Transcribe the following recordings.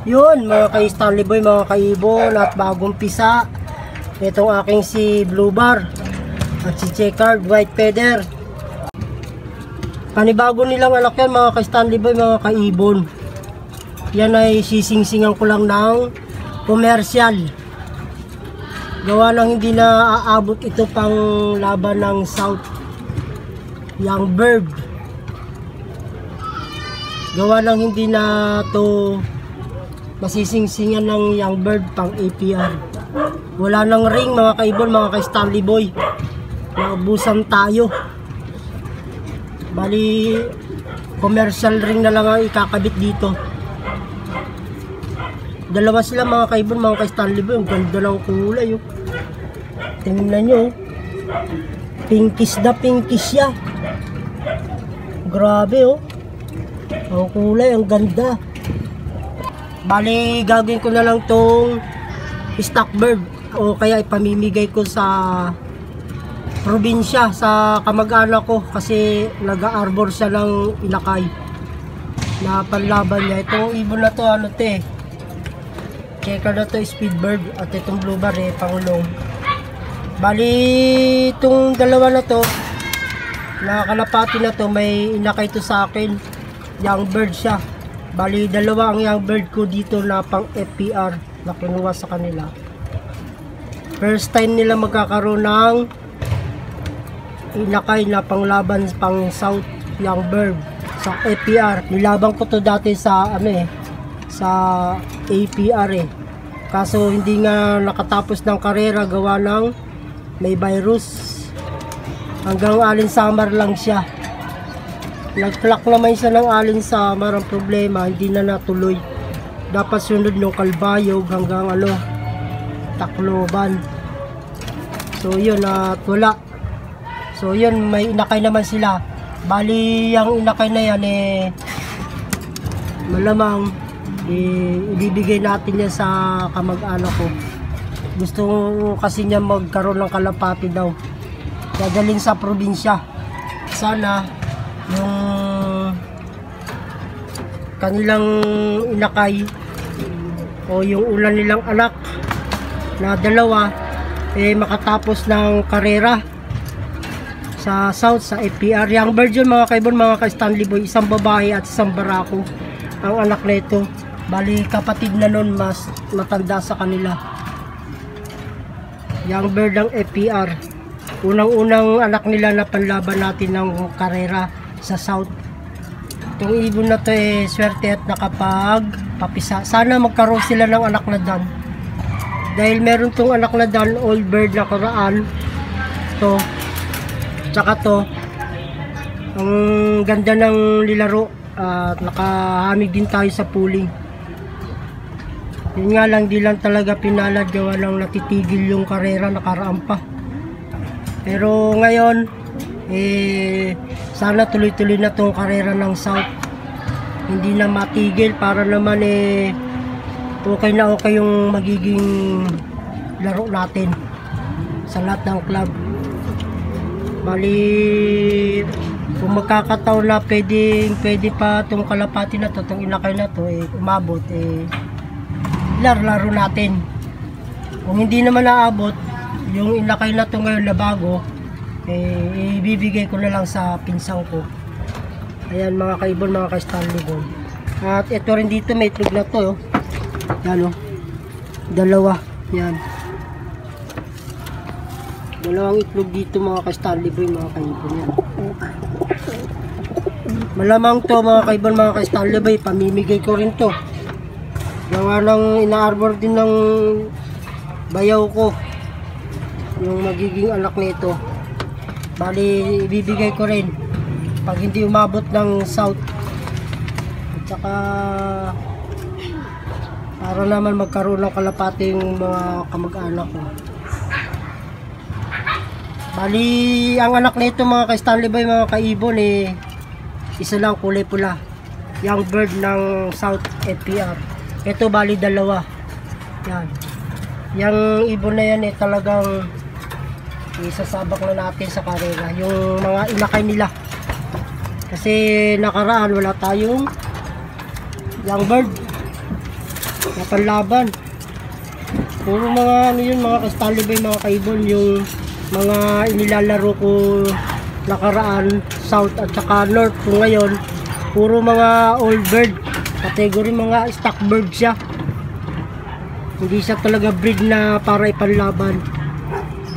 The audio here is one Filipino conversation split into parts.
Yun mga ka-Stanley Boy, mga kaibon at bagong pisa. Itong aking si Blue Bar at si Checkered White Feather. Panibago nilang anak yan mga ka-Stanley Boy, mga kaibon. Yan ay sising-singan ko lang ng komersyal. Gawa ng hindi na aabot ito pang laban ng South Young Bird. Gawa ng hindi na to masising-singan ng Young Bird pang APR. Wala nang ring mga kaibon, mga ka-Stanley Boy. Naubusan tayo. Bali commercial ring na lang ang ikakabit dito. Dalawa sila mga kaibon, mga ka-Stanley Boy. Ang ganda ng kulay oh. Tingnan nyo oh. Pinkish na pinkish siya. Grabe oh. Ang kulay, ang ganda. Bali, gagawin ko na lang tong stock bird o kaya ipamimigay ko sa probinsya, sa kamag-anak ko kasi nag-arbor siya ng inakay na panlaban niya. Itong ibon na to, ano te, checker na to, speed bird, at itong blue bar pangulong. Bali, itong dalawa na to, na kalapati na to, may inakay to sa akin, young bird siya. Bali, dalawa ang young bird ko dito na pang FPR na kinuha sa kanila. First time nila magkakaroon ng inakay na panglaban pang South Young Bird sa FPR. Nilaban ko to dati sa sa APR Kaso hindi nga nakatapos ng karera gawa ng may virus. Hanggang Allen Summer lang siya. Nag-clock naman siya ng Allen Summer. Ang problema, hindi na natuloy. Dapat sunod ng Kalbayog hanggang Tacloban. So yun, at wala. So yun, may inakay naman sila. Bali, yung inakay na yan malamang ibibigay natin yan sa kamag-anak ko. Gusto kasi niya magkaroon ng kalapati daw. Dadalhin sa probinsya. Sana yung kanilang inakay o yung ulan nilang anak na dalawa makatapos ng karera sa South, sa FPR. Young bird yun mga kaibon, mga ka-Stanley Boy. Isang babae at isang barako ang anak na ito. Bali kapatid na nun, mas matanda sa kanila. Young bird ang FPR. Unang-unang anak nila na panlaban natin ng karera sa South. Itong ibon na to swerte at nakapagpapisa. Sana magkaroon sila ng anak na dan. Dahil meron tong anak na dan, old bird na karaan. To. Tsaka to. Ang ganda ng nilaro. At nakahamig din tayo sa pooling. Yun nga lang, di lang talaga pinalad gawa lang natitigil yung karera, nakaraan pa. Pero ngayon sana tuloy-tuloy na tong karera ng South. Hindi na matigil para naman okay na okay yung magiging laro natin sa lahat ng club. Bali, kung magkakataon na pwede pa tong kalapati na to, tong inakay na to umabot, laro natin. Kung hindi naman naabot yung inakay na to ngayon na bago, ibibigay ko na lang sa pinsang ko. Ayan mga kaibon, mga ka-Stanley Boy. At ito rin dito, may itlog na to yan dalawa yan, dalawang itlog dito mga ka-Stanley Boy, mga kaibon yan. Malamang to mga kaibon, mga ka-Stanley Boy, pamimigay ko rin to. Gawa ng ina-arbor din ng bayaw ko yung magiging anak nito. Bali ibibigay ko rin pag hindi umabot ng South. At saka para naman magkaroon ng kalapati yung mga kamag-anak ko. Bali ang anak nito mga ka-Stanley Boy, mga kaibon isa lang kulay pula, young bird ng South FPR. Ito bali dalawa yan. Yung ibon na yan talagang isasabak na natin sa karera yung mga inakay nila. Kasi nakaraan wala tayong young bird. na panlaban. Puro mga ano yun, mga ka-Stanley Boy, mga kaibon, yung mga inilalaro ko nakaraan, South at saka North. Kung ngayon, puro mga old bird, category mga stock bird siya. Hindi siya talaga breed na para ipanlaban.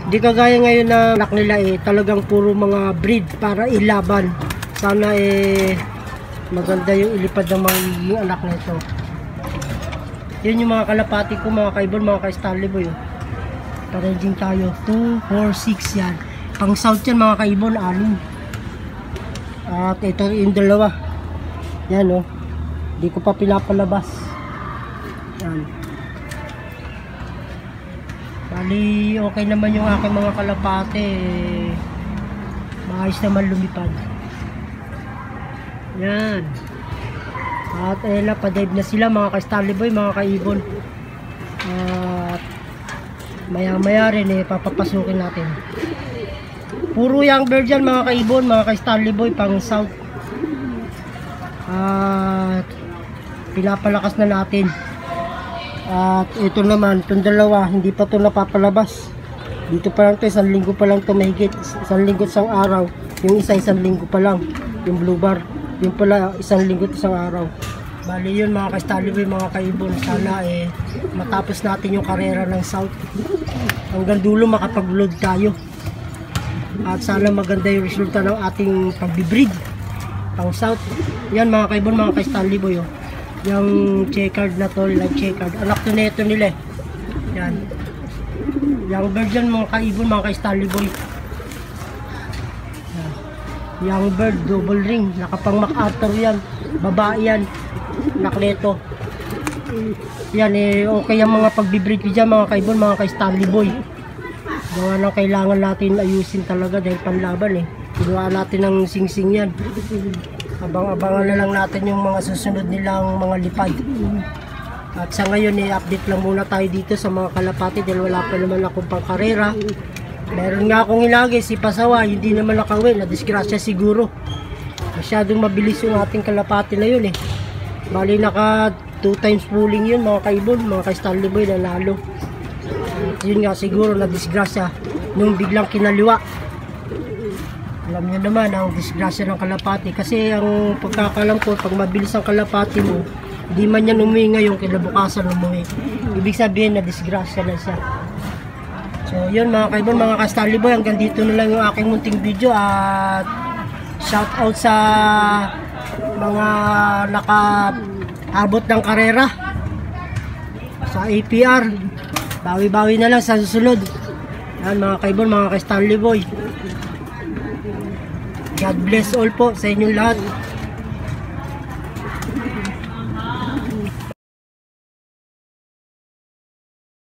Hindi kagaya ngayon na anak nila talagang puro mga breed para ilaban. Sana maganda yung ilipad ng mga anak nito. Yun yung mga kalapati ko, mga kaibon, mga ka-Stanley Boy. Paraging tayo, 2, 4, 6 yan. Pang South yan, mga kaibon, 6. At ito yung dalawa. Yan hindi ko pa pinapalabas. Yan. Bali, okay naman yung aking mga kalapate. Maayos naman lumipad. Yan. At ayun na, pa-dive na sila, mga ka-Stanley Boy, mga kaibon. At maya maya rin papapasukin natin. Puro young bird yan, mga kaibon, mga ka-Stanley Boy, pang South. At pinapalakas na natin. At ito naman, itong dalawa, hindi pa ito napapalabas. Dito pa lang ito, 1 linggo pa lang ito mahigit. 1 linggo at 1 araw. Yung isa, 1 linggo pa lang. Yung blue bar. Yung pala, 1 linggo at 1 araw. Bali yun, mga ka-Stanley Boy, mga kaibon. Sana matapos natin yung karera ng South. Hanggang dulo makapag-load tayo. At sana maganda yung resulta ng ating pagbibreed pang South. Yan, mga kaibon, mga ka-Stanley Boy. Yung checkered na to, like checkered. Anak to neto nila. Yan. Young bird yan, mga kaibon, mga ka-Stanley Boy. Young bird, double ring, nakapang MacArthur yan, babae yan, nakleto. Yan okay ang mga pagbibreed ko dyan, mga kaibon, mga ka-Stanley Boy. Gawa ng kailangan natin ayusin talaga dahil panlaban Ginawa natin ng sing-sing yan. Abang-abangan na lang natin yung mga susunod nilang mga lipad. At sa ngayon update lang muna tayo dito sa mga kalapati dahil wala pa naman akong pang karera. Meron nga akong ilagay si Pasawa, hindi naman nakawin, na-disgrasya siguro. Masyadong mabilis yung ating kalapati na yun Bali naka 2 times pulling yun, mga kaibon, mga ka-Stanley Boy, nanalo. Yun nga siguro na-disgrasya nung biglang kinaliwa. Alam nyo naman ang disgrasya ng kalapati kasi ang pagkakalam ko, pag mabilis ang kalapati mo, hindi man yan umuwi ngayon, kinabukasan umuwi. Ibig sabihin na disgrasya na siya. So yun, mga kaibon, mga ka-Stanley Boy, hanggang dito na lang yung aking munting video. At shout out sa mga nakaabot ng karera sa APR. Bawi-bawi na lang sa susunod. Yan, mga kaibon, mga ka-Stanley Boy, God bless all po sa inyong lahat.